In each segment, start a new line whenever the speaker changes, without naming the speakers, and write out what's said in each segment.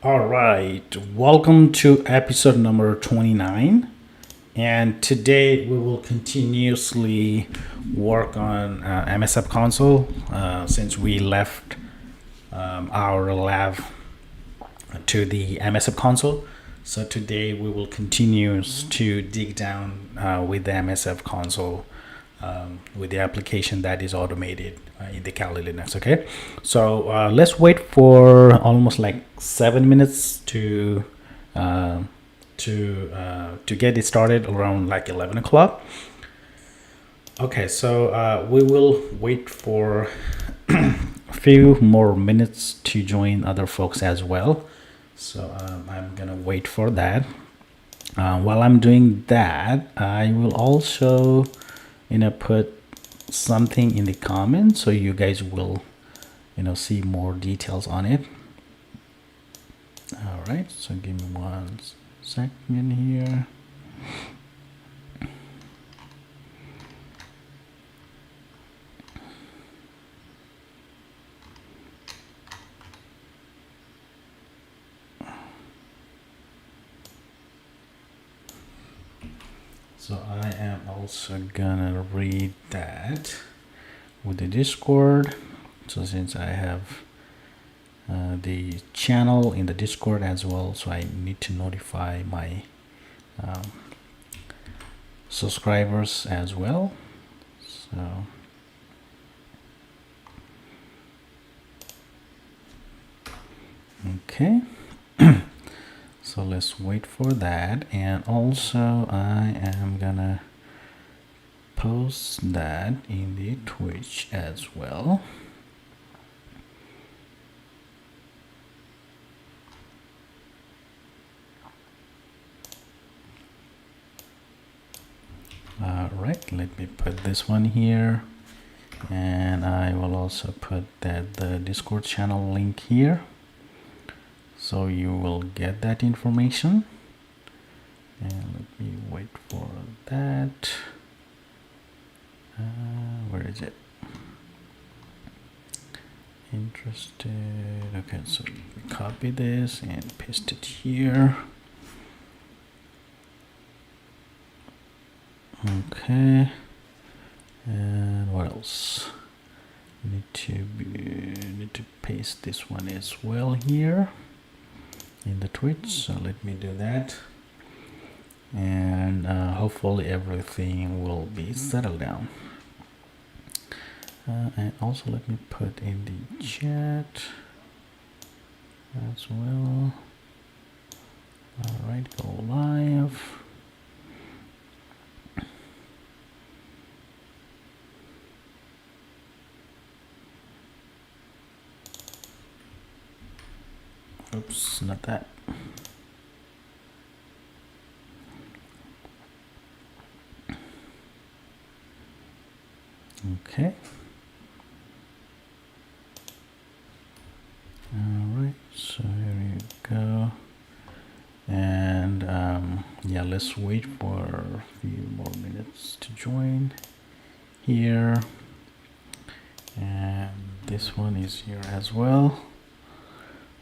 All right, welcome to episode number 29. And today we will continuously work on MSF console since we left our lab to the MSF console. So today we will continue to dig down with the MSF console with the application that is automated in the Kali Linux. Okay, so let's wait for almost like 7 minutes to get it started around like 11 o'clock. Okay, so we will wait for a few more minutes to join other folks as well. So I'm gonna wait for that. While I'm doing that, I will also put something in the comments so you guys will see more details on it. All right, so give me 1 second here. So I am also gonna read that with the Discord. So since I have the channel in the Discord as well, so I need to notify my subscribers as well. So okay. So let's wait for that, and also I am gonna post that in the Twitch as well. All right, let me put this one here, and I will also put the Discord channel link here. So you will get that information, and let me wait for that. Where is it? Interested. Okay, so let me copy this and paste it here. Okay, and what else? Need to paste this one as well here in the Twitch. So let me do that, and hopefully everything will be settled down. And also let me put in the chat as well. All right, go live. Oops, not that. Okay. All right, so here you go. And yeah, let's wait for a few more minutes to join here. And this one is here as well.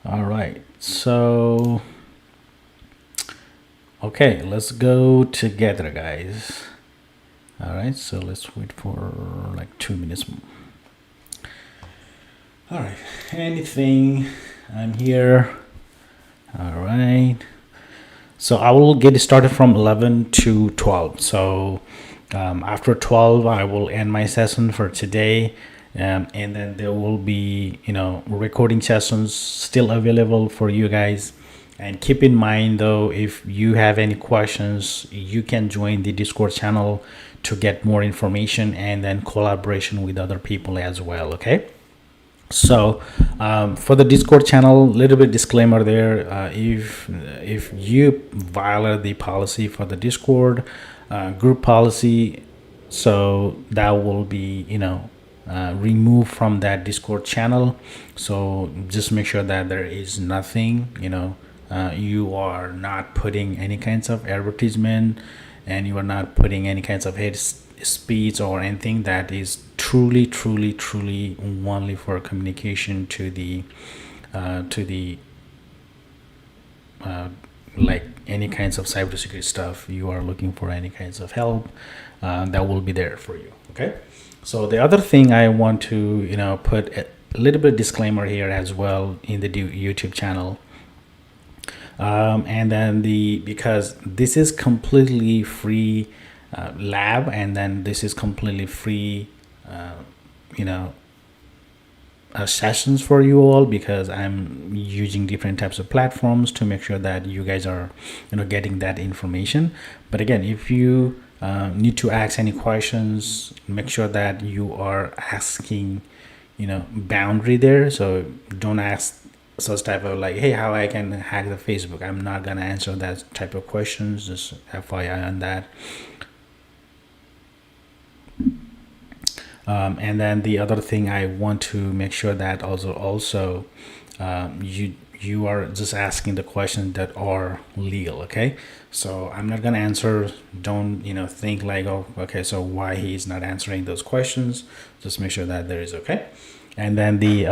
All right, so okay, let's go together, guys. All right, so let's wait for like 2 minutes. All right, anything, I'm here. All right, so I will get started from 11 to 12. So after 12, I will end my session for today. And then there will be recording sessions still available for you guys. And keep in mind though, if you have any questions, you can join the Discord channel to get more information and then collaboration with other people as well. Okay, so for the Discord channel, little bit disclaimer there. If you violate the policy for the Discord group policy, so that will be removed from that Discord channel. So just make sure that there is nothing, you are not putting any kinds of advertisement, and you are not putting any kinds of hate speech or anything that is truly only for communication to the like any kinds of cybersecurity stuff, you are looking for any kinds of help, that will be there for you. Okay. So the other thing I want to, put a little bit of disclaimer here as well in the YouTube channel. And then because this is completely free lab, and then this is completely free, sessions for you all, because I'm using different types of platforms to make sure that you guys are getting that information. But again, if you need to ask any questions, make sure that you are asking boundary there. So don't ask such type of like, hey, how I can hack the Facebook. I'm not gonna answer that type of questions, just FYI on that. And then the other thing I want to make sure that also you are just asking the questions that are legal. Okay, so I'm not gonna answer. Don't think like, oh, okay, so why he's not answering those questions. Just make sure that there is okay. And then the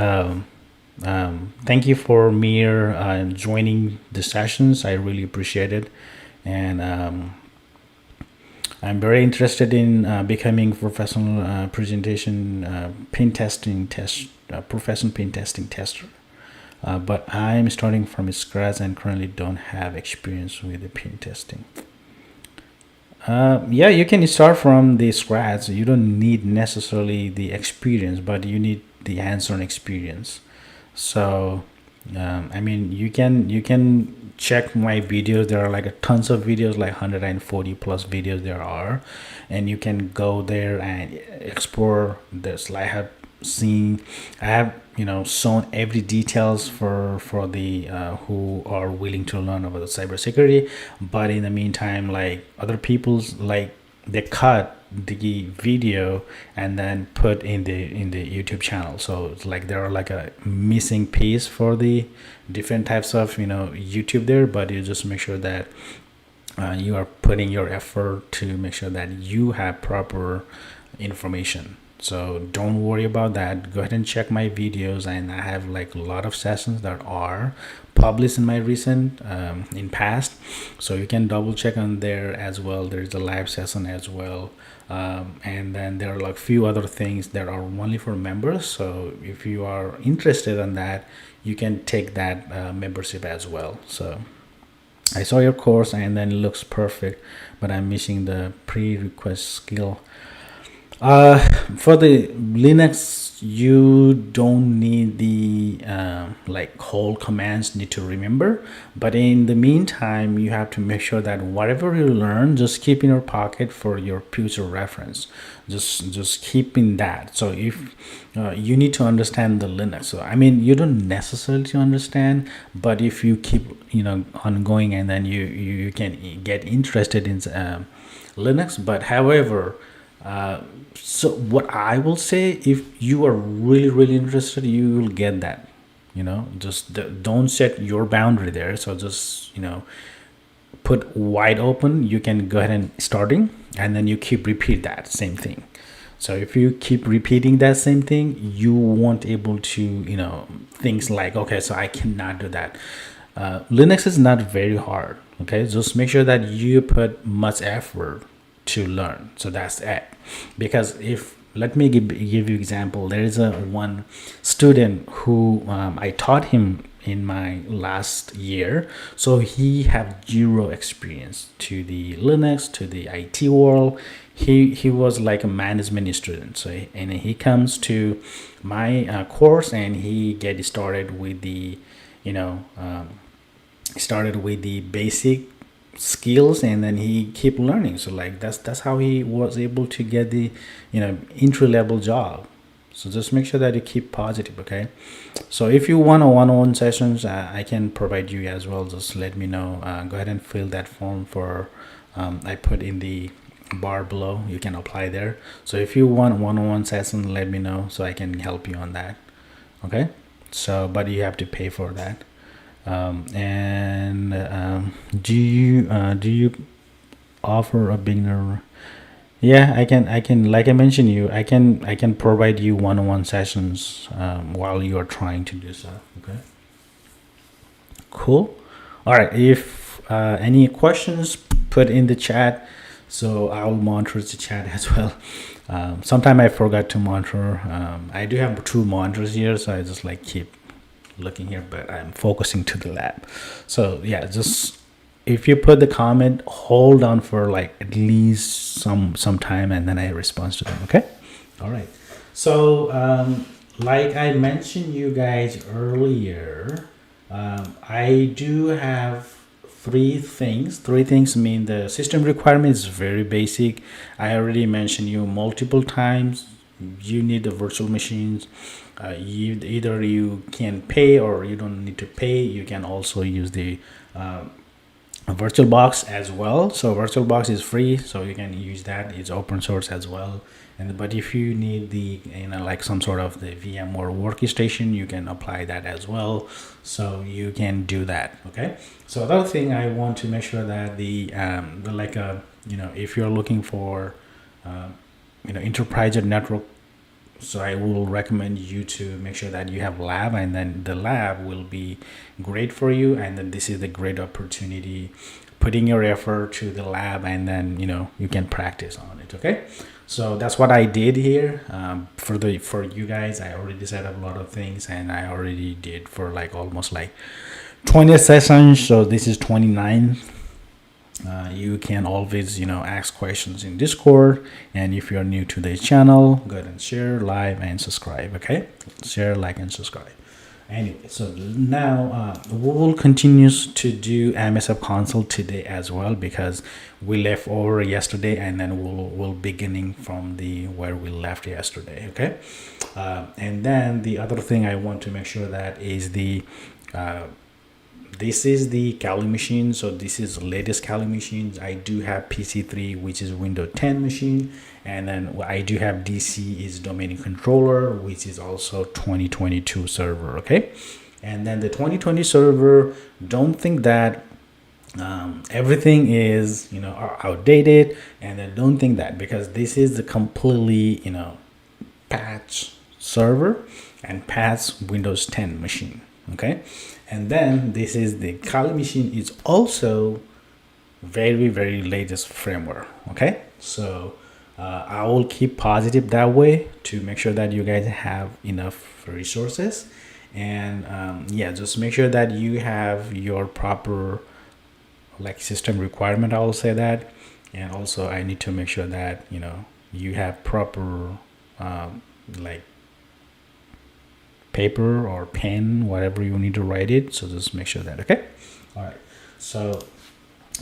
thank you for Mir joining the sessions. I really appreciate it, and I'm very interested in becoming professional professional pen testing tester. But I'm starting from scratch and currently don't have experience with the pen testing. Yeah, you can start from the scratch. You don't need necessarily the experience, but you need the hands-on experience. So I mean, you can check my videos. There are like tons of videos, like 140 plus videos there are, and you can go there and explore this. Like I have shown every details for the who are willing to learn about the cybersecurity. But in the meantime, like other people's, like they cut the video and then put in the YouTube channel. So it's like there are like a missing piece for the different types of YouTube there. But you just make sure that you are putting your effort to make sure that you have proper information. So don't worry about that. Go ahead and check my videos, and I have like a lot of sessions that are published in my recent in past, so you can double check on there as well. There's a live session as well, and then there are like few other things that are only for members. So if you are interested in that, you can take that membership as well. So I saw your course and then it looks perfect, but I'm missing the pre-request skill. For the Linux, you don't need the like whole commands need to remember, but in the meantime, you have to make sure that whatever you learn, just keep in your pocket for your future reference. Just keep in that. So if you need to understand the Linux, so I mean, you don't necessarily understand, but if you keep ongoing, and then you can get interested in Linux. But however, so what I will say, if you are really interested, you will get that. Just don't set your boundary there. So just put wide open. You can go ahead and starting, and then you keep repeat that same thing. So if you keep repeating that same thing, you won't able to things like, okay, so I cannot do that. Linux is not very hard. Okay, just make sure that you put much effort to learn. So that's it. Because if, let me give you example. There is one student who I taught him in my last year. So he have zero experience to the Linux, to the IT world. He was like a management student. So and he comes to my course, and he get started with the basic skills, and then he keep learning. So like that's how he was able to get the entry level job. So just make sure that you keep positive. Okay, so if you want a one-on-one sessions, I can provide you as well. Just let me know. Go ahead and fill that form for I put in the bar below. You can apply there. So if you want one-on-one session, let me know so I can help you on that. Okay, so but you have to pay for that. Do you offer a beginner? Yeah, I can like I mentioned you, I can provide you one-on-one sessions while you are trying to do so. Okay, cool. All right, if any questions, put in the chat, so I'll monitor the chat as well. Sometime I forgot to monitor. I do have 2 monitors here, so I just like keep looking here, but I'm focusing to the lab. So yeah, just if you put the comment, hold on for like at least some time, and then I respond to them. Okay. All right. So like I mentioned you guys earlier, I do have 3 things mean the system requirement is very basic. I already mentioned you multiple times. You need the virtual machines. Either you can pay or you don't need to pay. You can also use the VirtualBox as well. So VirtualBox is free, so you can use that. It's open source as well. And but if you need the like some sort of the VMware workstation, you can apply that as well. So you can do that. Okay. So another thing I want to make sure that the like if you're looking for enterprise network, so I will recommend you to make sure that you have lab, and then the lab will be great for you, and then this is the great opportunity putting your effort to the lab, and then you can practice on it. Okay, so that's what I did here. For you guys, I already set up a lot of things, and I already did for like almost like 20 sessions, so this is 29. You can always ask questions in Discord, and if you're new to the channel, go ahead and share, like, and subscribe. Okay, share, like, and subscribe. Anyway, so now we will continue to do MSF console today as well, because we left over yesterday, and then we'll beginning from the where we left yesterday. Okay, and then the other thing I want to make sure that is the this is the Kali machine. So this is the latest Kali machines. I do have PC3, which is Windows 10 machine, and then I do have DC is domain controller, which is also 2022 server. Okay, and then the 2020 server, don't think that everything is outdated, and then don't think that, because this is the completely patch server and patch Windows 10 machine. Okay, and then this is the Kali machine is also very, very latest firmware. Okay, so I will keep positive that way to make sure that you guys have enough resources, and yeah, just make sure that you have your proper like system requirement, I will say that. And also I need to make sure that you have proper like paper or pen, whatever you need to write it. So just make sure that. Okay, all right, so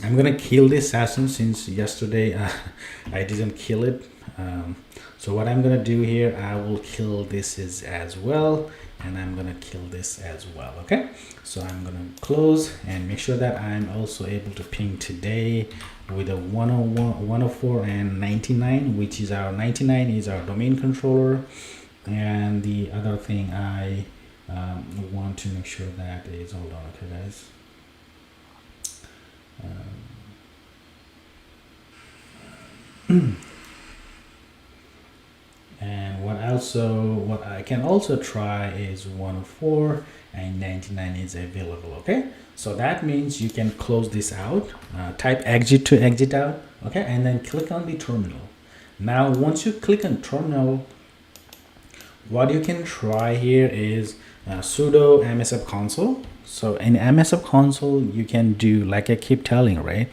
I'm gonna kill this assassin since yesterday I didn't kill it. So what I'm gonna do here, I will kill this as well, and I'm gonna kill this as well. Okay, so I'm gonna close and make sure that I'm also able to ping today with a 101, 104, and 99, which is our 99 is our domain controller. And the other thing I want to make sure that is, hold on, okay guys. And what I can also try is 104 and 99 is available. Okay, so that means you can close this out, type exit to exit out. Okay, and then click on the terminal. Now once you click on terminal, what you can try here is sudo msf console. So in msf console, you can do, like I keep telling, right,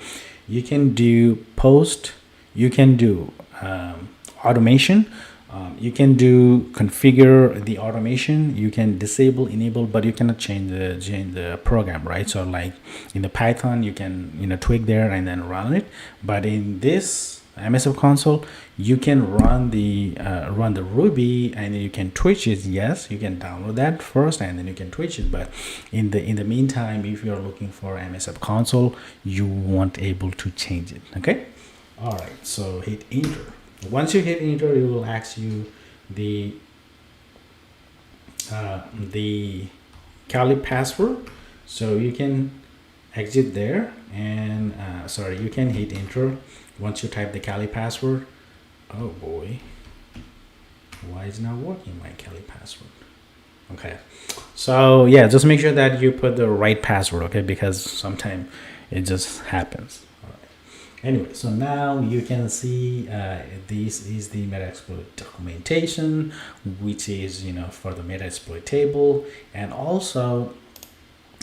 you can do post, you can do automation, you can do configure the automation, you can disable, enable, but you cannot change the program, right? So like in the Python, you can tweak there and then run it, but in this MSF console, you can run the Ruby, and then you can twitch it. Yes, you can download that first, and then you can twitch it. But in the meantime, if you're looking for MSF console, you won't able to change it. Okay, all right. So hit enter. Once you hit enter, it will ask you the Kali password. So you can exit there, and you can hit enter. Once you type the Kali password, oh boy, why is not working my Kali password? Okay, so yeah, just make sure that you put the right password, okay, because sometimes it just happens. All right. Anyway, so now you can see this is the Metasploit documentation, which is, you know, for the Metasploit table. And also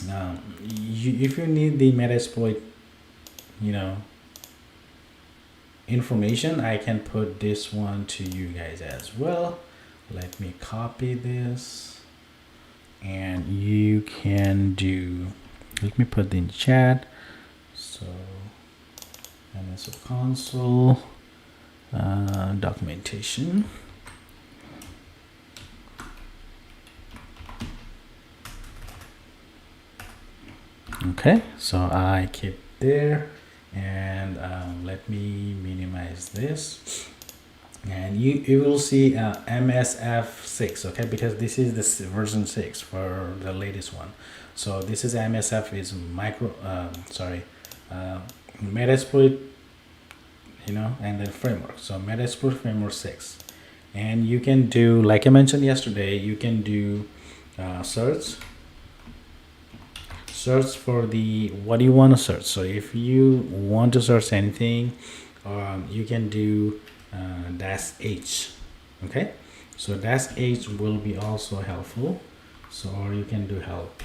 if you need the Metasploit, you know, information, I can put this one to you guys as well. Let me copy this, and you can do, let me put in chat. So MS console documentation. Okay, so I keep there, and let me minimize this, and you will see MSF6, okay, because this is the version 6 for the latest one. So this is MSF is Metasploit, you know, and then framework. So Metasploit framework 6, and you can do, like I mentioned yesterday, you can do search for the what you want to search. So if you want to search anything, you can do -H. Okay, so -H will be also helpful. So, or you can do help.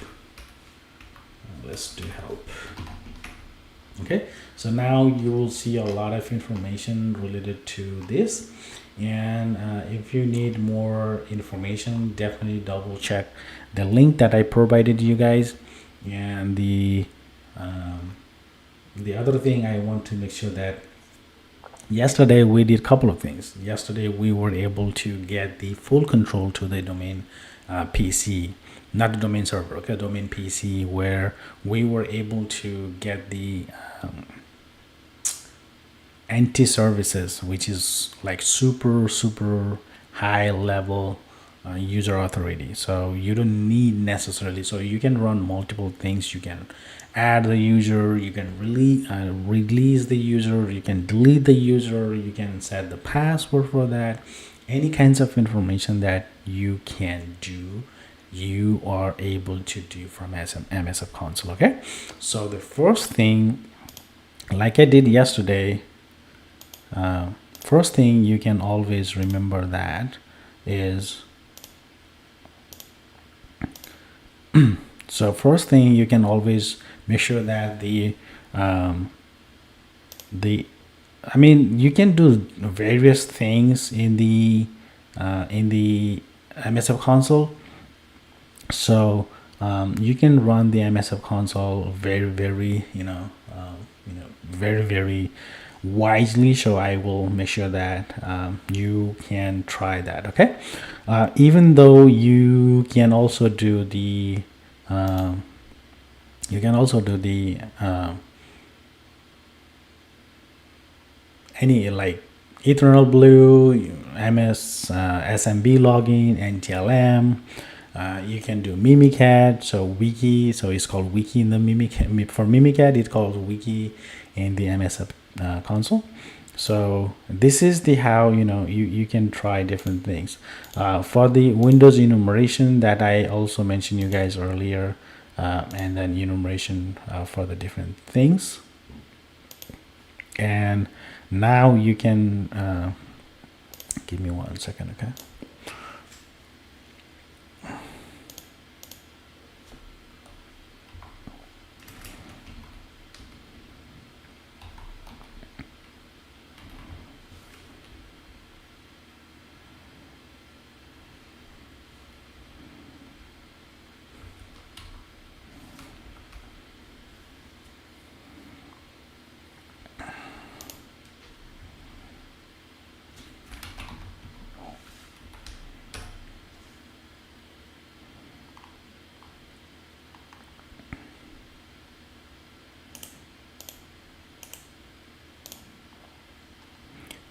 Let's do help. Okay, so now you will see a lot of information related to this, and if you need more information, definitely double check the link that I provided you guys. And the other thing I want to make sure that yesterday we did a couple of things. Yesterday we were able to get the full control to the domain PC, not the domain server, okay, domain PC, where we were able to get the anti-services, which is like super high level user authority. So you don't need necessarily, so you can run multiple things. You can add the user, you can release the user, you can delete the user, you can set the password for that. Any kinds of information that you can do, you are able to do from MSF console. Okay, so the first thing, like I did yesterday, first thing you can always remember that is so first thing you can always make sure that the I mean, you can do various things in the MSF console. So you can run the MSF console very very wisely. So I will make sure that you can try that. Okay, even though you can also do the any like Eternal Blue, MS SMB login, NTLM. You can do Mimicat, so wiki, so it's called wiki in the Mimicat. For Mimicat, it's called wiki in the MSF console. So this is the how you can try different things. For the Windows enumeration that I also mentioned you guys earlier, and then enumeration for the different things. And now you can give me 1 second, okay?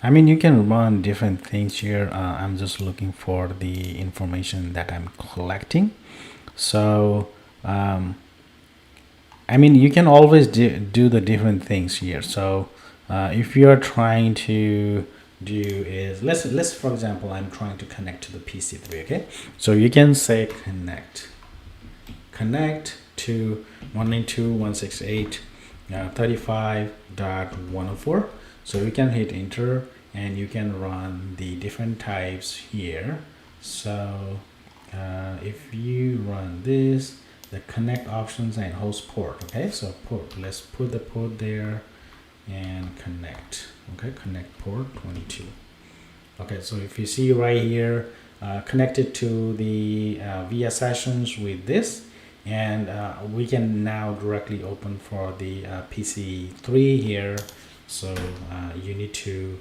I mean, you can run different things here. I'm just looking for the information that I'm collecting. So, I mean, you can always do the different things here. So, if you are trying to do is, let's for example, I'm trying to connect to the PC3. Okay, so you can say connect to 192.168.35.104. So you can hit enter and you can run the different types here. So if you run this, the connect options and host port. Okay, so port, let's put the port there and connect. Okay, connect port 22. Okay, so if you see right here, connected to the via sessions with this, and we can now directly open for the PC3 here. So you need to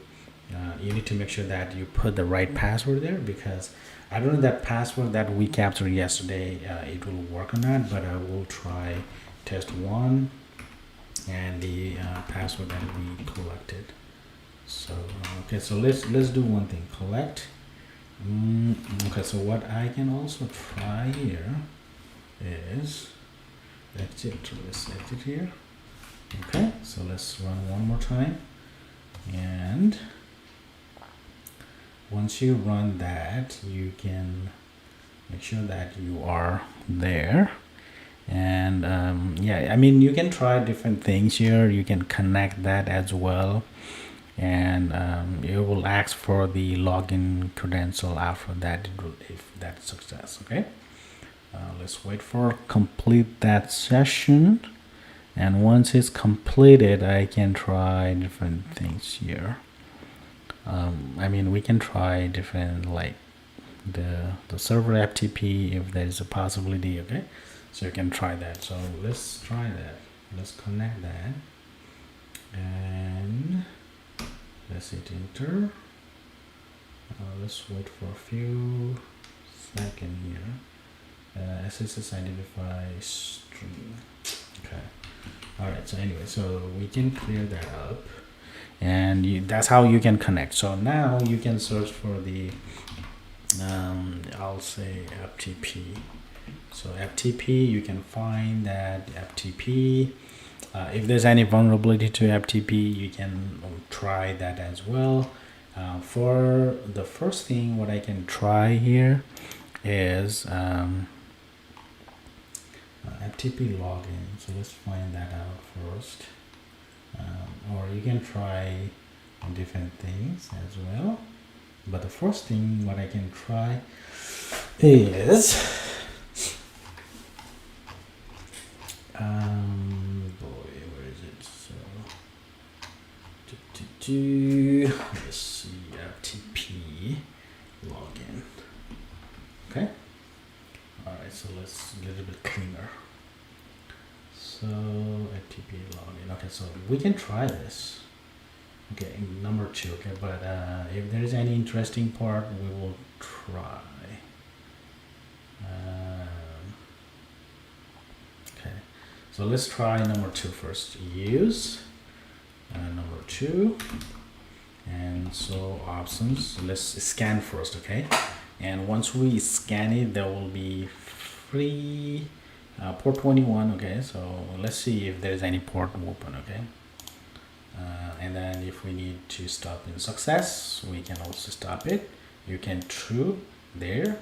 make sure that you put the right password there, because I don't know that password that we captured yesterday it will work or not, but I will try test one and the password that we collected. So okay, so let's do one thing, collect. Okay, so what I can also try here is exit. Let's exit here. Okay, so let's run one more time, and once you run that, you can make sure that you are there. And yeah, I mean, you can try different things here. You can connect that as well, and it will ask for the login credential. After that, it will, if that's success. Okay, let's wait for complete that session, and once it's completed, I can try different things here. I mean, we can try different, like the server FTP if there is a possibility. Okay, so you can try that. So let's try that. Let's connect that, and let's hit enter. Let's wait for a few seconds here. SSS identify string. Okay. All right. So anyway, so we can clear that up, and that's how you can connect. So now you can search for the I'll say FTP. So FTP, you can find that FTP. If there's any vulnerability to FTP, you can try that as well. For the first thing, what I can try here is FTP login. So let's find that out first. Or you can try different things as well. But the first thing what I can try is boy, where is it? So let's see, FTP login. Okay. All right, so let's get a little bit cleaner. So FTP login. Okay, so we can try this. Okay, number 2. Okay, but if there is any interesting part, we will try. Okay, so let's try number 2 first. Use number 2, and so options. Let's scan first. Okay, and once we scan it, there will be free port 21. Okay, so let's see if there is any port open. Okay. And then if we need to stop in success, we can also stop it. You can true there,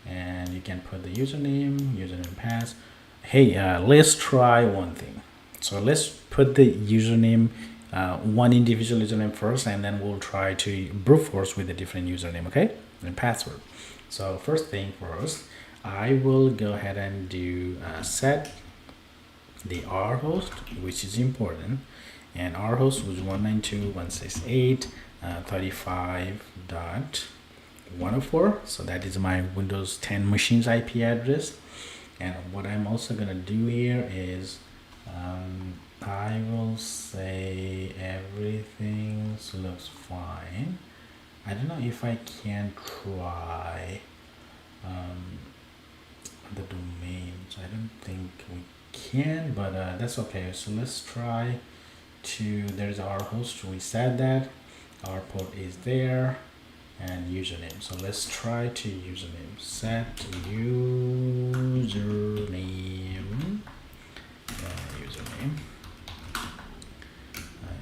and you can put the username pass. Hey, let's try one thing. So let's put the username, one individual username first, and then we'll try to brute force with a different username, okay, and password. So first thing first, I will go ahead and do set the R host, which is important. And our host was 192.168.35.104. So that is my Windows 10 machine's IP address. And what I'm also gonna do here is I will say everything looks fine. I don't know if I can try the domains. I don't think we can, but that's okay. So let's try to, there's our host, we said that our port is there, and username. So let's try to username, set username,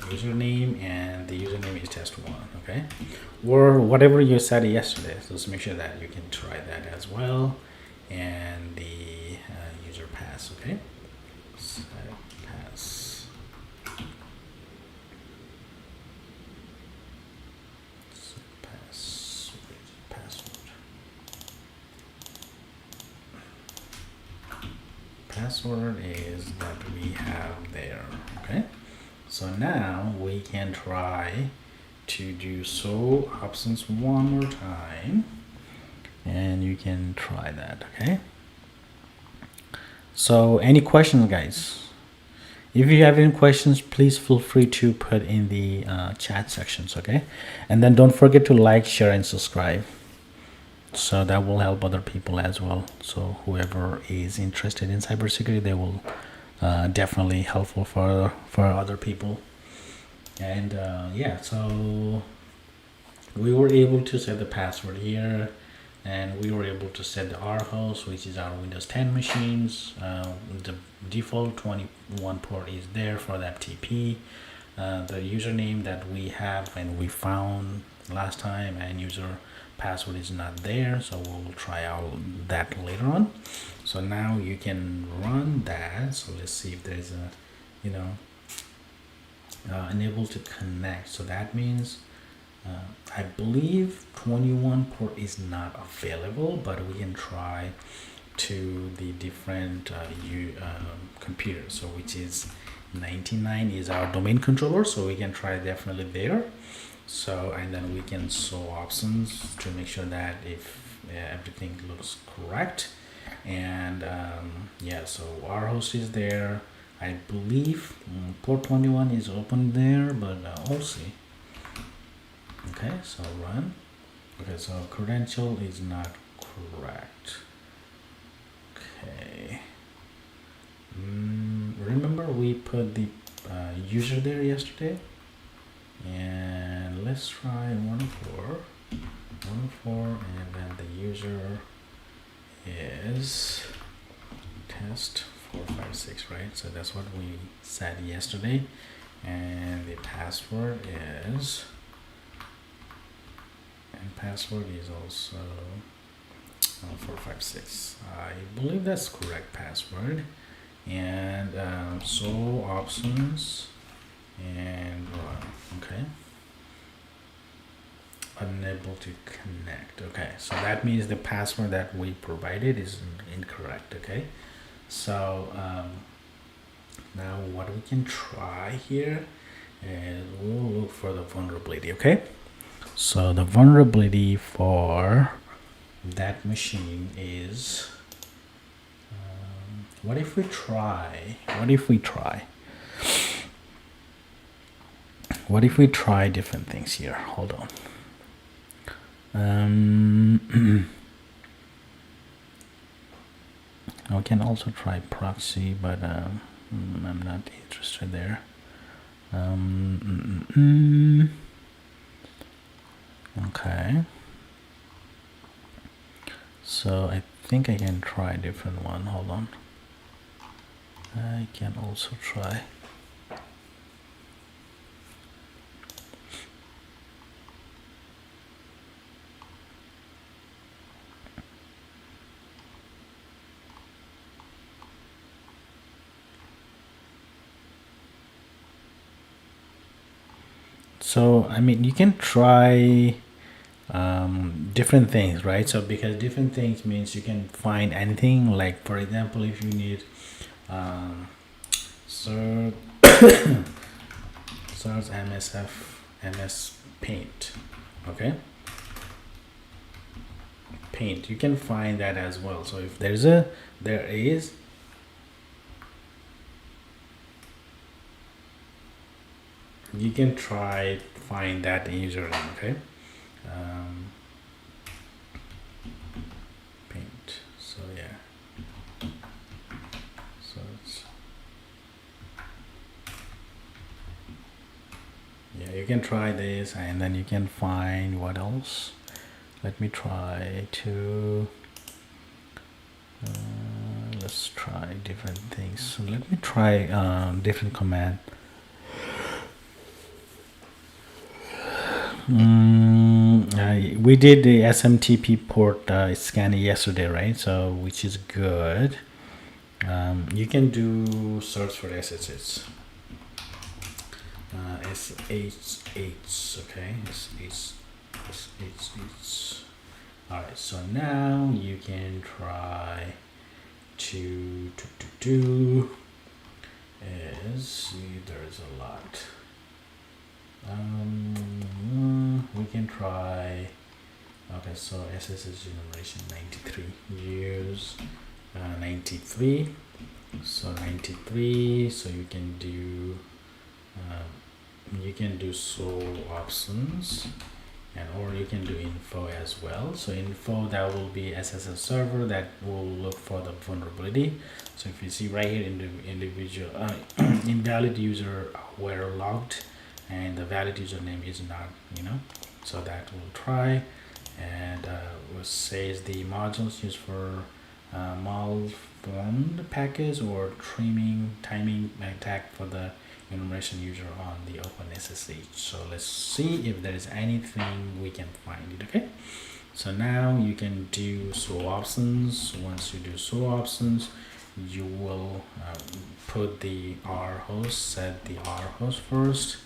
username, and the username is test1. Okay, or whatever you said yesterday. So just make sure that you can try that as well, and the user pass. Okay, so pass. Password is that we have there. Okay, so now we can try to do show options one more time, and you can try that. Okay, so any questions, guys? If you have any questions, please feel free to put in the chat sections. Okay, and then don't forget to like, share, and subscribe, so that will help other people as well. So whoever is interested in cybersecurity, they will definitely helpful for other people. And yeah, so we were able to set the password here, and we were able to set our host, which is our Windows 10 machines. The default 21 port is there for the FTP. The username that we have and we found last time, and user password is not there, so we'll try out that later on. So now you can run that. So let's see if there's a enable to connect. So that means I believe 21 port is not available, but we can try to the different computers. So which is 99 is our domain controller, so we can try definitely there. So, and then we can show options to make sure that if everything looks correct. And yeah, so our host is there. I believe port 21 is open there, but we'll see. Okay, so run. Okay, so credential is not correct. Okay. Remember we put the user there yesterday? And let's try 104, and then the user is test 456, right? So that's what we said yesterday, and the password is, also 456. I believe that's correct password. And so options and run. Okay, unable to connect. Okay, so that means the password that we provided is incorrect. Okay, so now what we can try here is we'll look for the vulnerability. Okay, so the vulnerability for that machine is what if we try different things here? Hold on. I can also try proxy, but I'm not interested there. Okay, so I think I can try a different one. Hold on, I can also try. So I mean, you can try different things, right? So because different things means you can find anything. Like for example, if you need search MS Paint, okay, Paint, you can find that as well. So if there is you can try find that username. Okay, Paint. So yeah, so it's, yeah, you can try this, and then you can find what else. Let me try to let's try different things. So let me try different command. We did the SMTP port scan yesterday, right? So which is good. You can do search for SSH. SHH, okay, SHH. All right, so now you can try to do is there's a lot. We can try. Okay, so SSH enumeration 93. Use 93. So 93. So you can do show options, and or you can do info as well. So info, that will be SSL server that will look for the vulnerability. So if you see right here in the individual invalid user were logged and the valid username is not, so that will try. And what says the modules used for malformed package or timing attack for the enumeration user on the OpenSSH. So let's see if there is anything we can find it. Okay, so now you can do show options. Once you do show options, you will put the R host, set the R host first,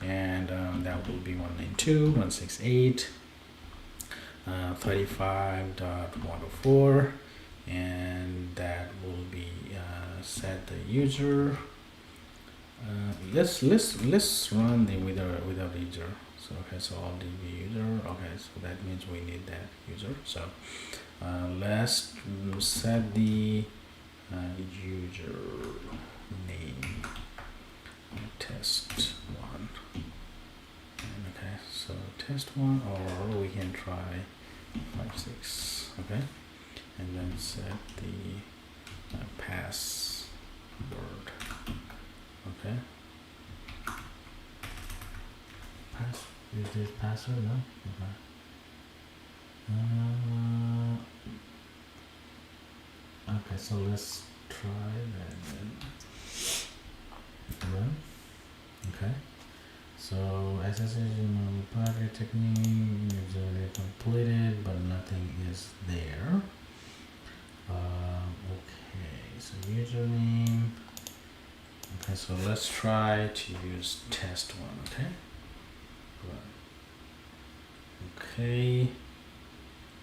and that will be 192.168.35.104, and that will be set the user. Let's run the without user. So okay, so all the user. Okay, so that means we need that user. So let's set the user name test1. Okay, so test1, or we can try 56. Okay, and then set the password. Okay. Is this password? No. Okay. Okay. So let's try that then. Okay. So SSH project technique is already completed, but nothing is there. Okay. So username. Okay, so let's try to use test1. Okay. Okay.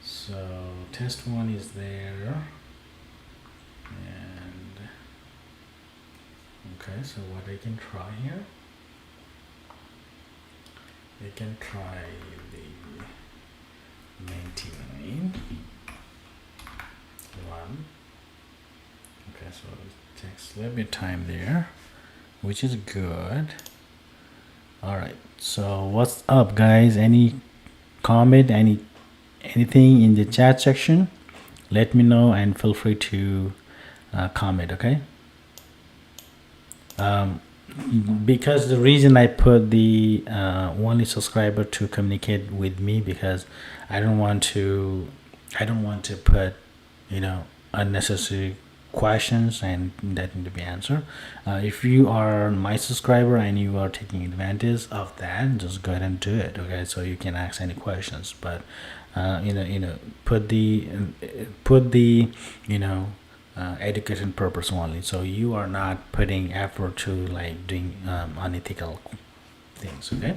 So test1 is there, and okay. So what I can try here? I can try the 99 one. Okay, so it takes a little bit of time there, which is good. All right, so what's up, guys? Any comment, anything in the chat section? Let me know, and feel free to comment. Okay. Because the reason I put the only subscriber to communicate with me, because I don't want to put unnecessary questions and that need to be answered. If you are my subscriber and you are taking advantage of that, just go ahead and do it. Okay, so you can ask any questions, but put the education purpose only. So you are not putting effort to like doing unethical things. Okay.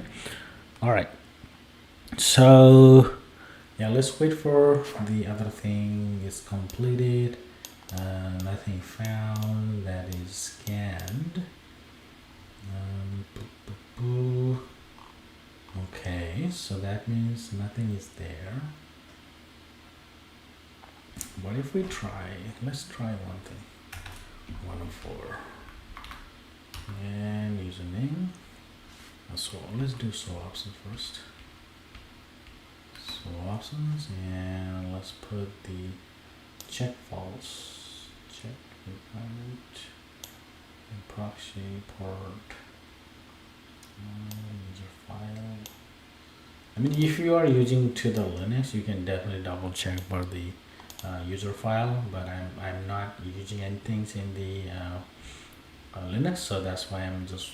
All right. So yeah, let's wait for the other thing is completed. Nothing found, that is scanned. Okay, so that means nothing is there. What if we try, let's try one thing. 104 and username. So let's do show options first. Show options, and let's put the check false. Check requirement and proxy port user file. I mean, if you are using to the Linux, you can definitely double check for the user file, but I'm not using anything in the Linux, so that's why I'm just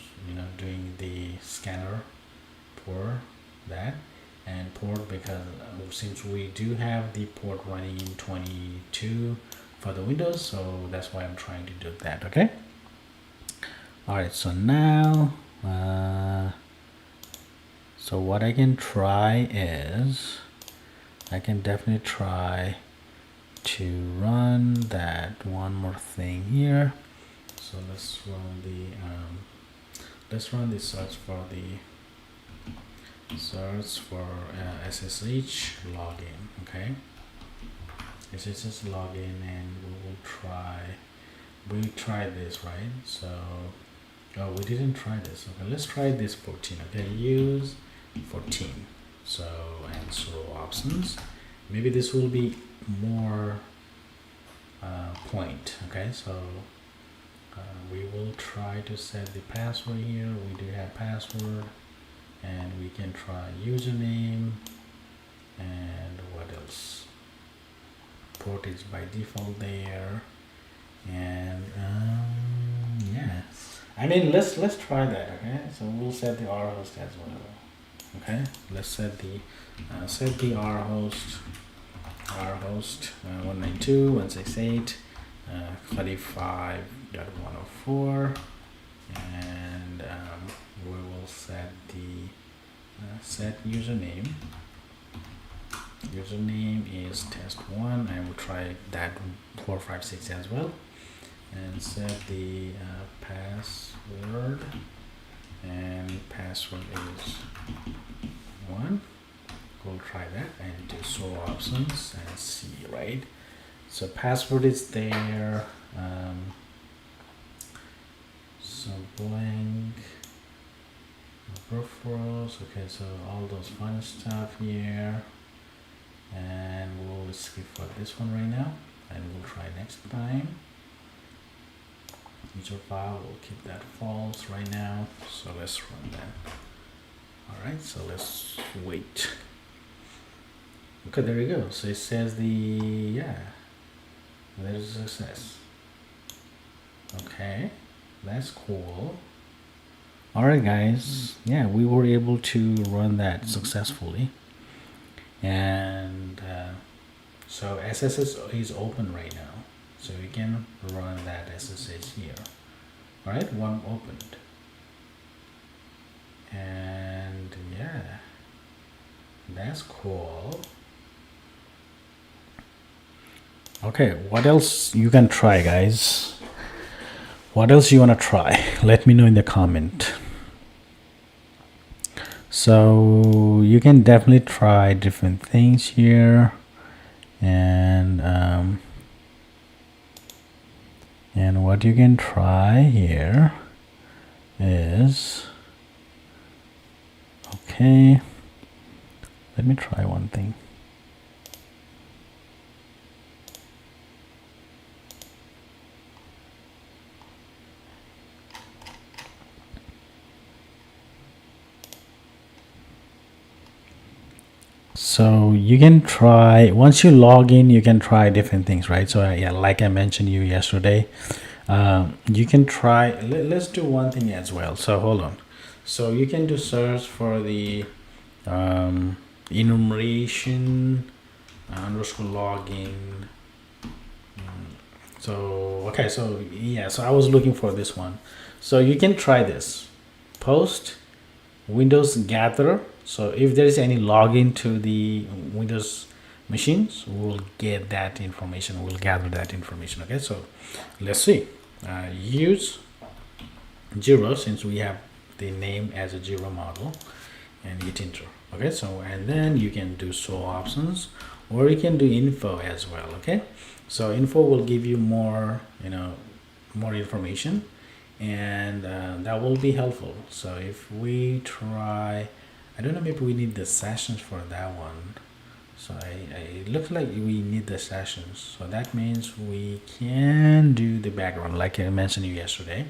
doing the scanner for that, and port because since we do have the port running in 22 for the Windows, so that's why I'm trying to do that. Okay. All right. So now, so what I can try is, I can definitely try to run that one more thing here. So let's run the search for SSH login. Okay, SSH login, and we tried this, right? So we didn't try this. Okay, let's try this 14. Okay, use 14. So and so options, maybe this will be more point. Okay, so we will try to set the password here. We do have password, and we can try username, and what else? Port is by default there, and yeah, I mean let's try that. Okay, so we'll set the R host as well. Okay, let's set the R host 192.168.35.104, and we will set the set username. Username is test1, and we'll try that 456 as well, and set the password, and password is 1. We'll try that and do show options and see, right? So password is there, so blank peripherals. Okay, so all those fun stuff here, and we'll skip for this one right now, and we'll try next time. User file, we'll keep that false right now, so let's run that. All right, so let's wait. Okay, there you go. So it says there's success. Okay, that's cool. All right, guys. Yeah, we were able to run that successfully, and so SSH is open right now, so we can run that SSH here. All right, one opened, and yeah, that's cool. Okay, what else you can try, guys? What else you want to try? Let me know in the comment. So you can definitely try different things here, and what you can try here is, okay, let me try one thing. So you can try, once you log in, you can try different things, right? So yeah, like I mentioned you yesterday, you can try, let's do one thing as well. So hold on. So you can do search for the enumeration underscore login. So okay, so yeah, so I was looking for this one. So you can try this post Windows gather. So if there is any login to the Windows machines, we'll get that information. We'll gather that information. Okay, so let's see. Use 0, since we have the name as a 0 model, and hit enter. Okay, so and then you can do show options, or you can do info as well. Okay, so info will give you more, more information, and that will be helpful. So if we try, I don't know, maybe we need the sessions for that one. So it looks like we need the sessions. So that means we can do the background, like I mentioned you yesterday.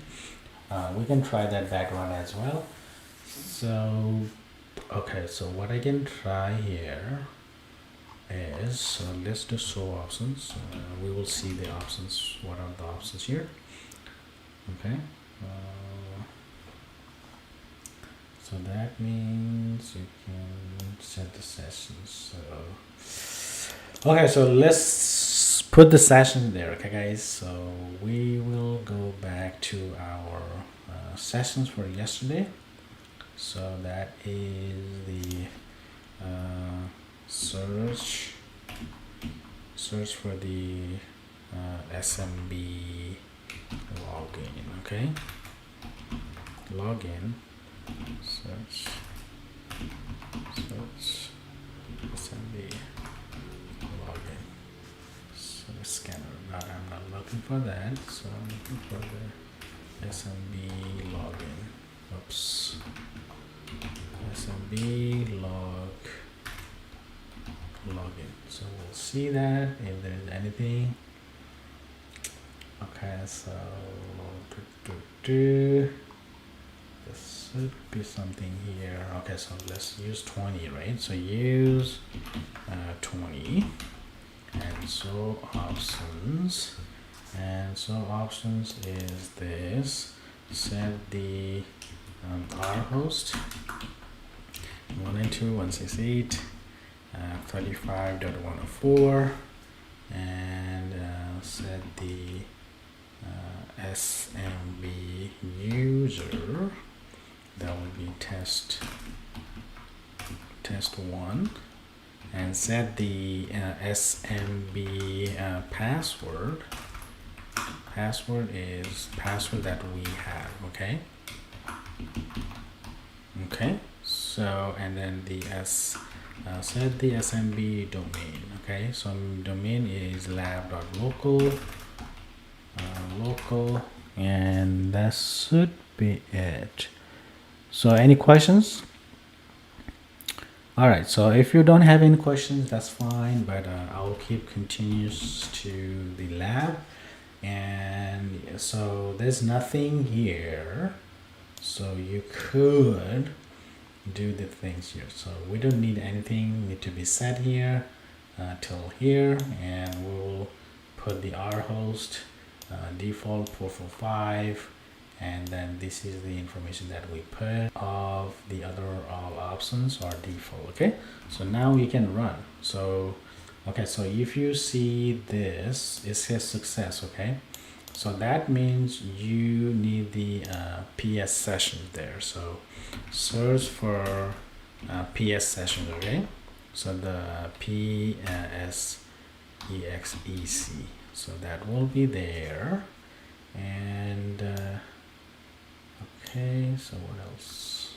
We can try that background as well. So okay, so what I can try here is, so let's do show options. We will see the options. What are the options here? Okay. So So that means you can set the sessions. So okay, so let's put the session there. Okay, guys. So we will go back to our sessions for yesterday. So that is the search for the SMB login. Okay, login, search SMB login. So the scanner. Now I'm not looking for that. So I'm looking for the SMB login. Oops. SMB login. So we'll see that if there's anything. Okay, so there should be something here. Okay, so let's use 20, right? So use 20, and so options, is this. Set the R host 192.168 35.104, and set the SMB user, that would be test 1, and set the SMB password. Password is password that we have. Okay, so and then the set the SMB domain. Okay, so domain is lab.local local, and that should be it. So any questions? All right, so if you don't have any questions, that's fine, but I'll keep continuous to the lab. And so there's nothing here, so you could do the things here. So we don't need anything need to be set here till here, and we'll put the R host default 445, and then this is the information that we put of the other all options are default. Okay, so now we can run. So okay, so if you see this, it says success. Okay, so that means you need the PS session there. So search for PS session. Okay, so the PSEXEC, so that will be there. And okay, so what else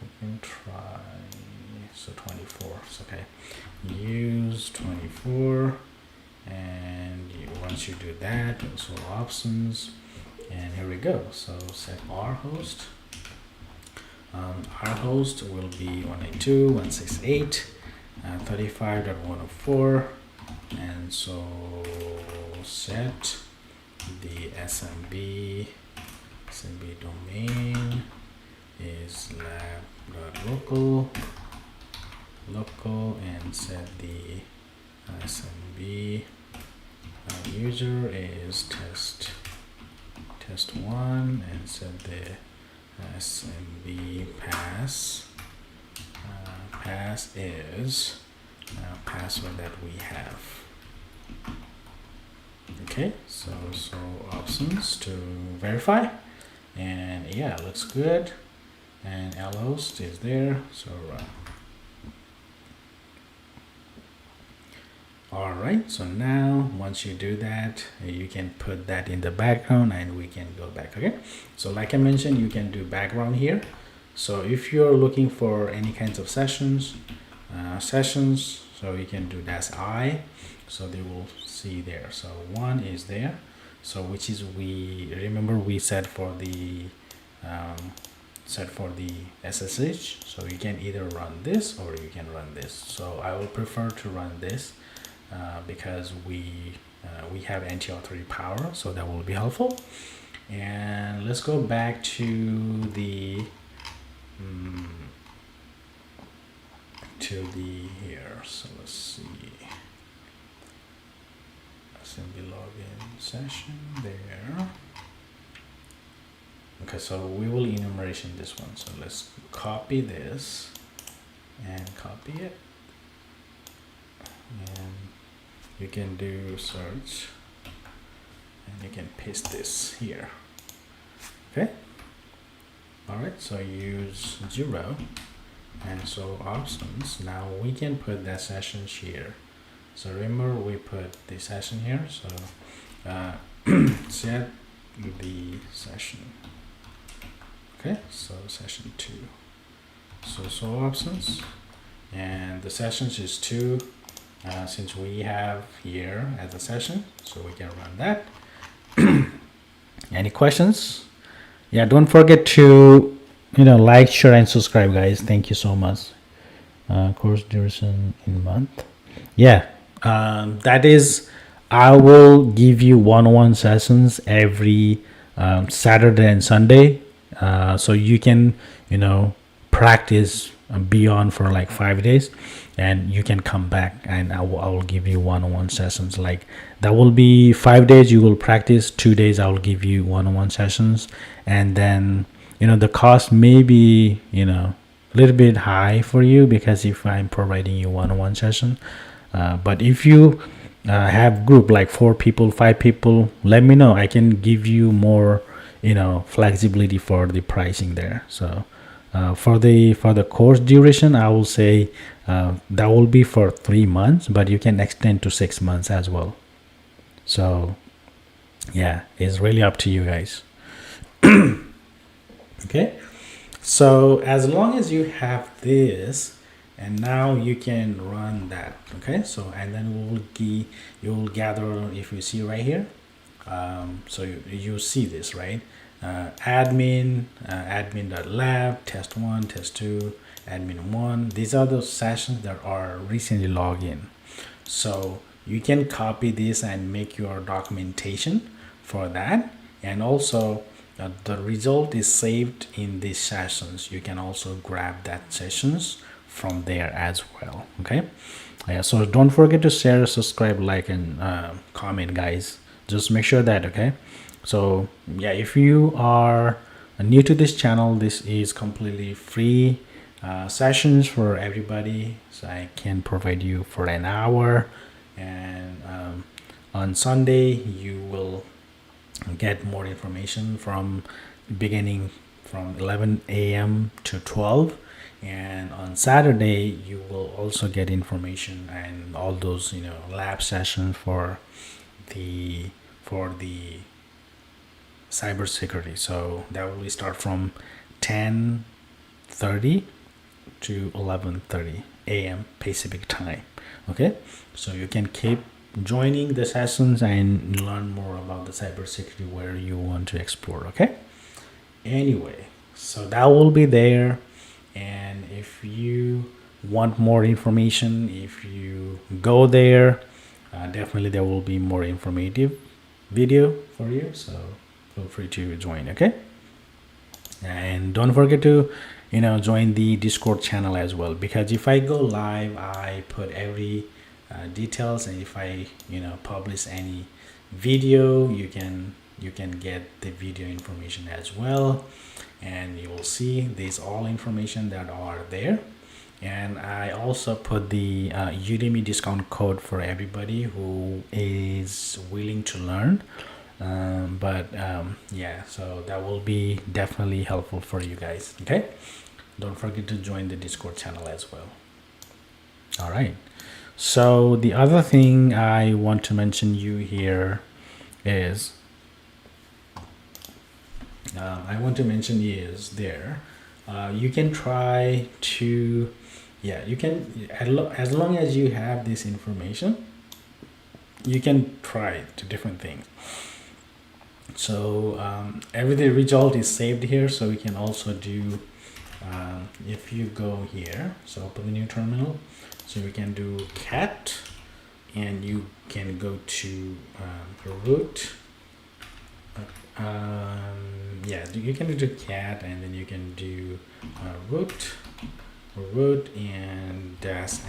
we can try? So 24. So okay, use 24, and once you do that, so options, and here we go. So set R host. Our host will be 192.168 35.104, and so set the SMB domain is lab.local and set the SMB user is test 1, and set the SMB pass is password that we have. Okay, so options to verify, and yeah, looks good, and lhost is there, so run. All right, so now once you do that, you can put that in the background, and we can go back. Okay, so like I mentioned, you can do background here. So if you're looking for any kinds of sessions, so you can do -I, so they will see there. So 1 is there, so which is we set for the SSH. So you can either run this or you can run this. So I will prefer to run this because we have anti-authority power, so that will be helpful. And let's go back to the here. So let's see, assembly login session there. Okay, so we will enumeration this one. So let's copy this and copy it, and you can do search and you can paste this here. Okay, all right, so use 0, and so options. Now we can put the sessions here. So remember we put the session here, so set the session. Okay, so session 2. So options, and the sessions is 2, since we have here as a session, so we can run that. Any questions? Yeah, don't forget to like, share, and subscribe, guys. Thank you so much. Course duration in month. Yeah, that is, I will give you one-on-one sessions every Saturday and Sunday, so you can practice beyond for like 5 days, and you can come back and I will give you one-on-one sessions. Like that will be 5 days you will practice, 2 days I will give you one-on-one sessions, and then the cost may be a little bit high for you, because if I'm providing you one-on-one session, but if you have group like 4 people, 5 people, let me know. I can give you more flexibility for the pricing there. So for the course duration, I will say that will be for 3 months, but you can extend to 6 months as well. So yeah, it's really up to you guys. Okay, so as long as you have this, and now you can run that. Okay, so and then you will gather, if you see right here, so you see this, right? Admin.lab, test 1, test 2, admin 1. These are those sessions that are recently logged in. So you can copy this and make your documentation for that, and also the result is saved in these sessions. You can also grab that sessions from there as well. Okay, so don't forget to share, subscribe, like, and comment, guys. Just make sure that. Okay, so yeah, if you are new to this channel, this is completely free sessions for everybody. So I can provide you for an hour, and on Sunday you will get more information from beginning from 11 a.m. to 12, and on Saturday you will also get information and all those lab sessions for the cybersecurity. So that will start from 10:30 to 11:30 a.m. Pacific time. Okay, so you can keep joining the sessions and learn more about the cybersecurity where you want to explore. Okay, anyway, so that will be there, and if you want more information, if you go there, definitely there will be more informative video for you, so feel free to join. Okay, and don't forget to join the Discord channel as well, because if I go live, I put every details, and if I publish any video, you can get the video information as well, and you will see these all information that are there. And I also put the Udemy discount code for everybody who is willing to learn, yeah, so that will be definitely helpful for you guys. Okay, don't forget to join the Discord channel as well. All right, so the other thing I want to mention you here is you can try to, you can, as long as you have this information, you can try to different things. So every result is saved here, so we can also do, if you go here, so open the new terminal, so we can do cat, and you can go to root. You can do cat, and then you can do root and dash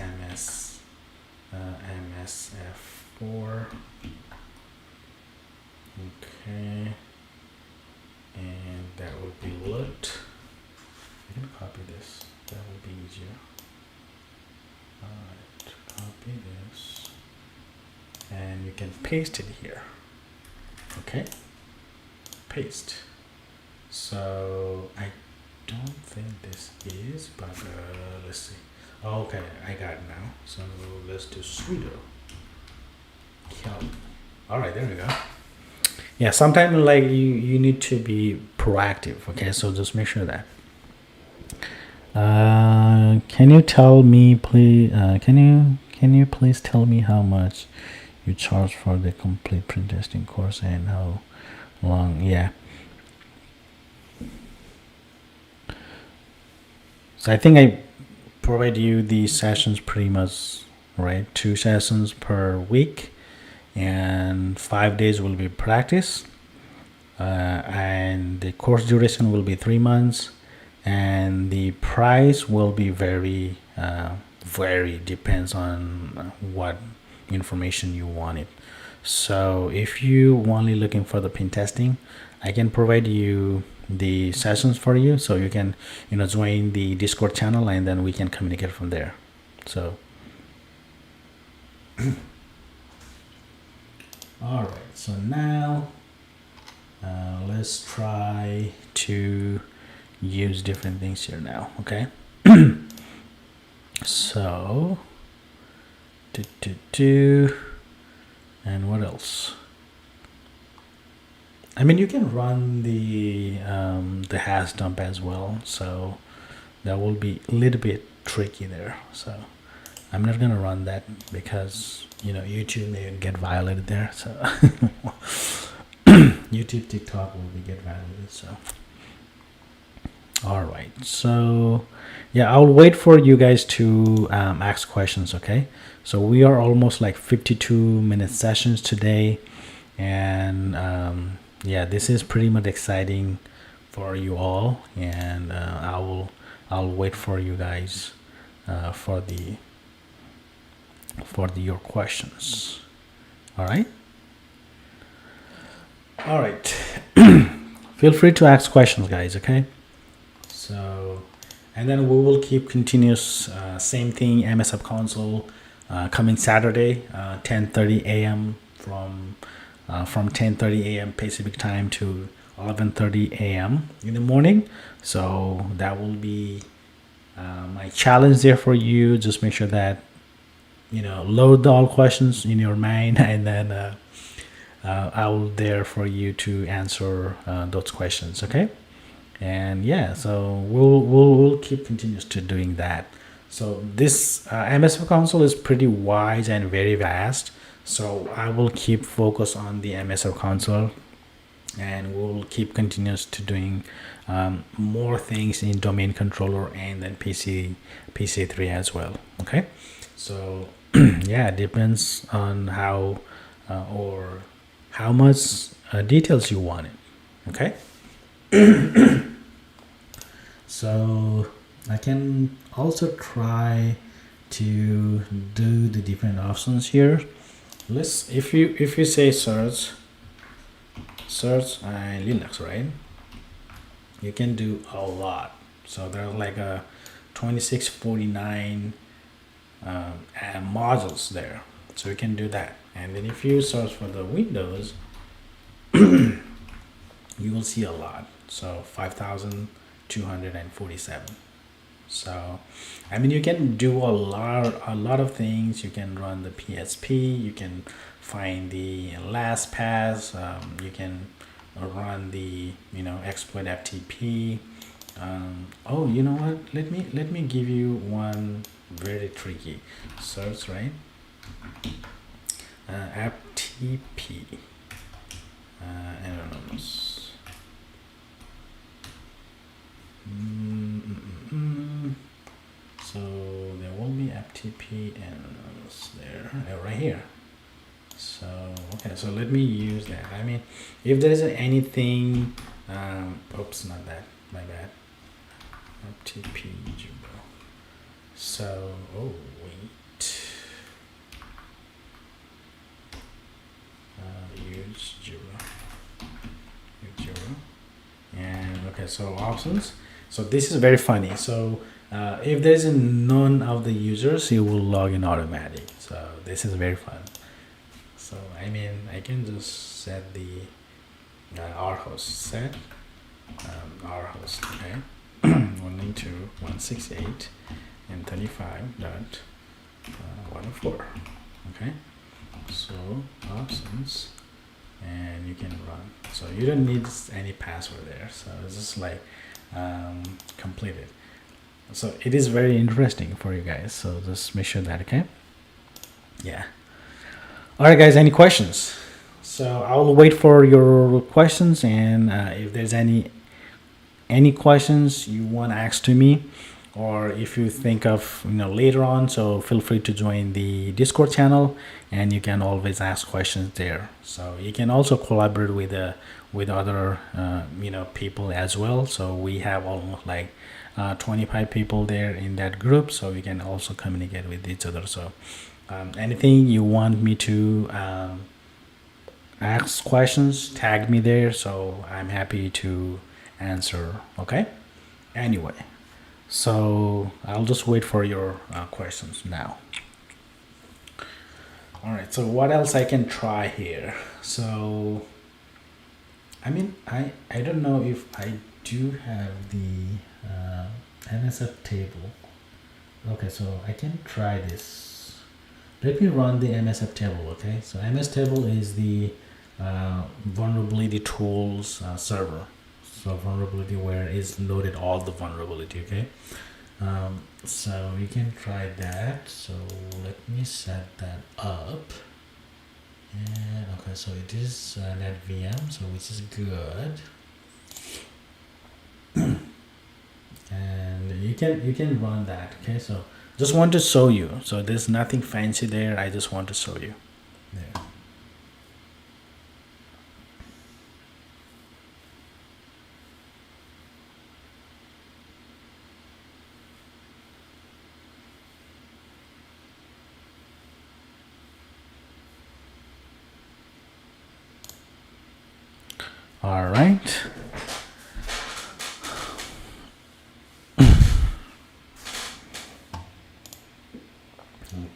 msf4. Okay, and that will be lit. I can copy this, that will be easier. Alright, copy this, and you can paste it here. Okay, paste. So I don't think this is, but let's see. Okay, I got it now. So let's do sudo kelp. All right, there we go. Yeah, sometimes like you need to be proactive. Okay, so just make sure that. Can you tell me, please? Can you please tell me how much you charge for the complete print testing course and how long? Yeah. So I think I provide you the sessions pretty much, right? 2 sessions per week, and 5 days will be practice. And the course duration will be 3 months, and the price will be very depends on what information you wanted. So if you only looking for the pen testing, I can provide you the sessions for you, so you can join the Discord channel, and then we can communicate from there. So all right, so now let's try to use different things here now. Okay. So and what else? I mean, you can run the hash dump as well, so that will be a little bit tricky there. So I'm not gonna run that because YouTube may get violated there. So YouTube, TikTok will be get violated. So all right, so yeah, I'll wait for you guys to ask questions. Okay, so we are almost like 52-minute sessions today, and yeah, this is pretty much exciting for you all, and I'll wait for you guys for your questions. All right. Feel free to ask questions, guys. Okay. So, and then we will keep continuous same thing, MS Hub Console coming Saturday, 10:30 a.m. from 10:30 a.m. Pacific time to 11:30 a.m. in the morning. So that will be my challenge there for you. Just make sure that load all questions in your mind, and then I will there for you to answer those questions. Okay. And yeah, so we'll keep continuous to doing that. So this MSF console is pretty wide and very vast, so I will keep focus on the MSF console, and we'll keep continuous to doing more things in domain controller and then PC3 as well. Okay, so yeah, it depends on how or how much details you want it. Okay. So I can also try to do the different options here. If you say search Linux, right? You can do a lot. So there's like a 2649 modules there. So you can do that. And then if you search for the Windows, you will see a lot. So 5,247. So I mean, you can do a lot of things. You can run the PSP, you can find the LastPass, you can run the exploit FTP. Oh, you know what, let me give you one very tricky search, right? FTP anonymous. So there will be FTP anonymous there, right here. So okay, so let me use that. I mean, if there is anything, oops, not that, my bad. FTP Jubel. So wait, use Jubel. Okay, so options. So this is very funny. So if there's none of the users, it will log in automatic. So this is very fun. So I mean, I can just set the our host set our host. Okay, 192.168 and 35.104. Okay, so options, and you can run. So you don't need any password there. So it's just like completed. So it is very interesting for you guys. So just make sure that, okay? Yeah. All right, guys. Any questions? So I'll wait for your questions, and if there's any questions you want to ask to me, or if you think of later on, so feel free to join the Discord channel, and you can always ask questions there. So you can also collaborate with other people as well. So we have almost like 25 people there in that group, so we can also communicate with each other. So anything you want me to ask questions, tag me there, so I'm happy to answer. Okay, anyway, so I'll just wait for your questions now. All right, so what else I can try here? So I mean, I don't know if I do have the MSF table. Okay, so I can try this. Let me run the MSF table. Okay, so MS table is the vulnerability tools server. So vulnerability where is loaded all the vulnerability. Okay, so you can try that. So let me set that up. And okay, so it is net VM, so which is good. And you can run that. Okay, so just want to show you. So there's nothing fancy there. I just want to show you there. All right.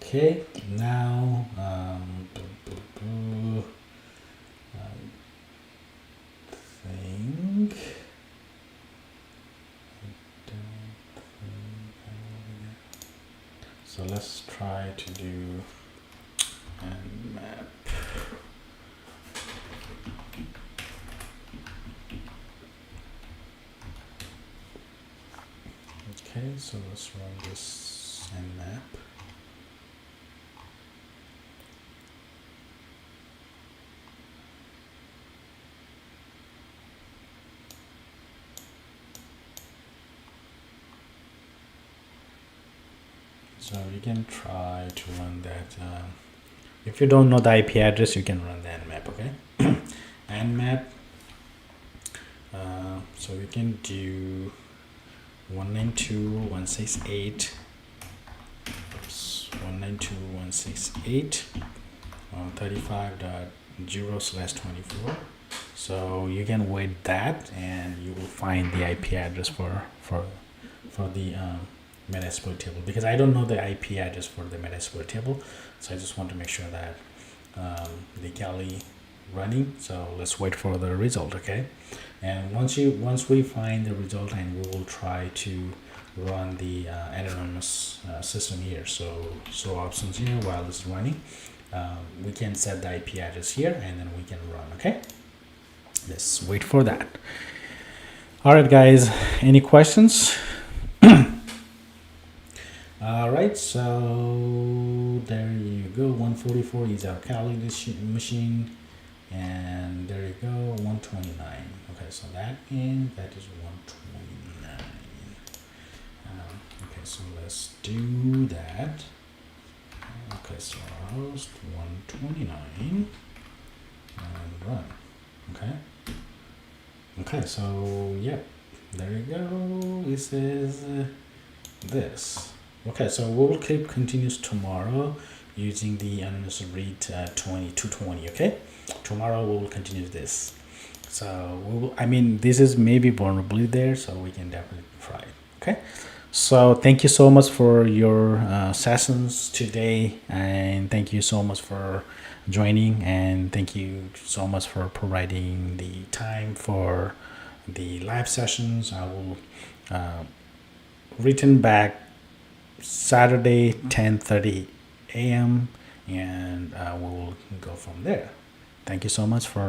Okay, now I think so. Let's try to do map. Okay, so let's run this map. So you can try to run that. If you don't know the IP address, you can run the nmap. Okay, nmap. So we can do 192.168. 192.168 35.0/24. So you can wait that, and you will find the IP address for the Metasploit table, because I don't know the IP address for the Metasploit table, so I just want to make sure that the Kali running. So let's wait for the result. Okay, and once we find the result, and we will try to run the anonymous system here. So options here while it's running. We can set the IP address here, and then we can run. Okay, let's wait for that. All right, guys, any questions? All right, so there you go. 144 is our Kali machine, and there you go. 129. Okay, so that is 129. Okay, so let's do that. Okay, so host 129 and run. Okay, so yep, there you go. This is this. Okay, so we will keep continuous tomorrow using the anonymous read 2220. Okay, tomorrow we will continue this. So I mean, this is maybe vulnerability there, so we can definitely try it. Okay. So thank you so much for your sessions today, and thank you so much for joining, and thank you so much for providing the time for the live sessions. I will return back Saturday 10:30 a.m. and we'll go from there. Thank you so much for